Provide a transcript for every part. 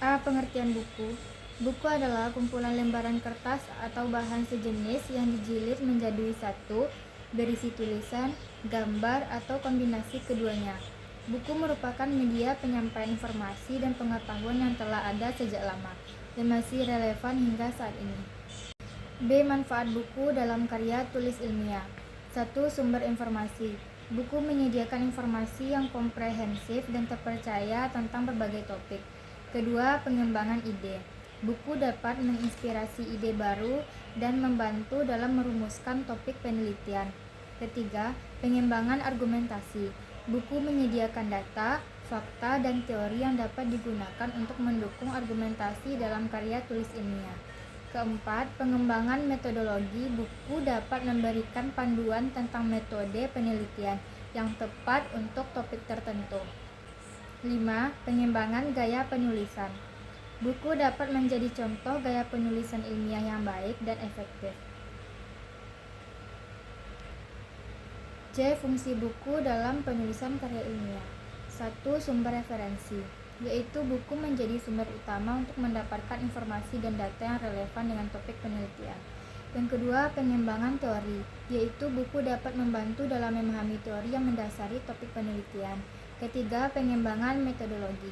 A. Pengertian buku. Buku adalah kumpulan lembaran kertas atau bahan sejenis yang dijilid menjadi satu, berisi tulisan, gambar, atau kombinasi keduanya. Buku merupakan media penyampaian informasi dan pengetahuan yang telah ada sejak lama dan masih relevan hingga saat ini. B. Manfaat buku dalam karya tulis ilmiah. 1. Sumber informasi. Buku menyediakan informasi yang komprehensif dan terpercaya tentang berbagai topik. Kedua, pengembangan ide. Buku dapat menginspirasi ide baru dan membantu dalam merumuskan topik penelitian. Ketiga, pengembangan argumentasi. Buku menyediakan data, fakta, dan teori yang dapat digunakan untuk mendukung argumentasi dalam karya tulis ilmiah. Keempat, pengembangan metodologi. Buku dapat memberikan panduan tentang metode penelitian yang tepat untuk topik tertentu. 5. Pengembangan gaya penulisan. Buku dapat menjadi contoh gaya penulisan ilmiah yang baik dan efektif. C. Fungsi buku dalam penulisan karya ilmiah. 1. Sumber referensi, yaitu buku menjadi sumber utama untuk mendapatkan informasi dan data yang relevan dengan topik penelitian. Yang kedua, pengembangan teori, yaitu buku dapat membantu dalam memahami teori yang mendasari topik penelitian. Ketiga, pengembangan metodologi,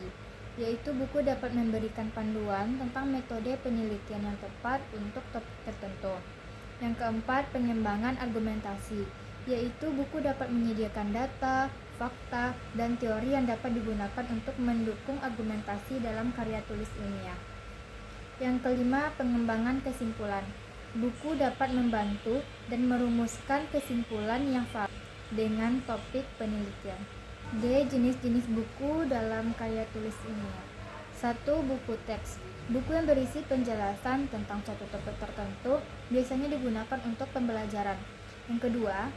yaitu buku dapat memberikan panduan tentang metode penelitian yang tepat untuk topik tertentu. Yang keempat, pengembangan argumentasi, yaitu buku dapat menyediakan data, fakta, dan teori yang dapat digunakan untuk mendukung argumentasi dalam karya tulis ilmiah. Yang kelima, pengembangan kesimpulan. Buku dapat membantu dan merumuskan kesimpulan yang valid dengan topik penelitian. D. Jenis-jenis buku dalam karya tulis ilmiah. 1. Buku teks. Buku yang berisi penjelasan tentang suatu topik tertentu biasanya digunakan untuk pembelajaran. Yang kedua,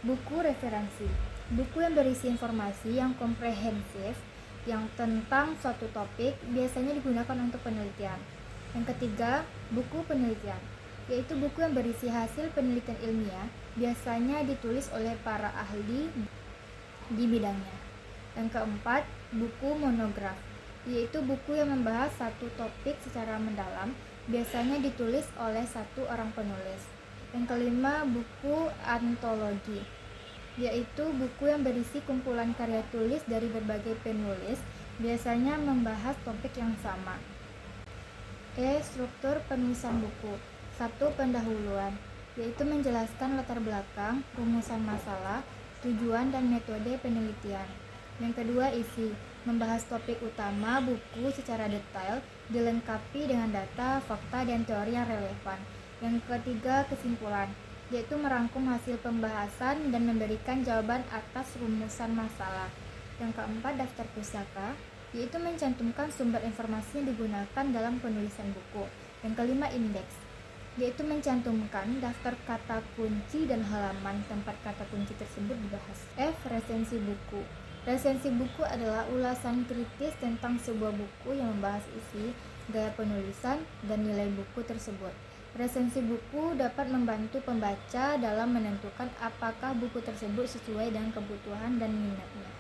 buku referensi. Buku yang berisi informasi yang komprehensif yang tentang suatu topik biasanya digunakan untuk penelitian. Yang ketiga, buku penelitian, yaitu buku yang berisi hasil penelitian ilmiah biasanya ditulis oleh para ahli di bidangnya. Yang keempat, buku monograf, yaitu buku yang membahas satu topik secara mendalam biasanya ditulis oleh satu orang penulis. Yang kelima, buku antologi, yaitu buku yang berisi kumpulan karya tulis dari berbagai penulis, biasanya membahas topik yang sama. E. Struktur penulisan buku. 1. Pendahuluan, yaitu menjelaskan latar belakang, rumusan masalah, tujuan, dan metode penelitian. Yang kedua, isi, membahas topik utama buku secara detail, dilengkapi dengan data, fakta, dan teori yang relevan. Yang ketiga, kesimpulan, yaitu merangkum hasil pembahasan dan memberikan jawaban atas rumusan masalah. Yang keempat, daftar pustaka, yaitu mencantumkan sumber informasi yang digunakan dalam penulisan buku. Yang kelima, indeks, yaitu mencantumkan daftar kata kunci dan halaman tempat kata kunci tersebut dibahas. F. Resensi buku. Resensi buku adalah ulasan kritis tentang sebuah buku yang membahas isi, gaya penulisan, dan nilai buku tersebut. Resensi buku dapat membantu pembaca dalam menentukan apakah buku tersebut sesuai dengan kebutuhan dan minatnya.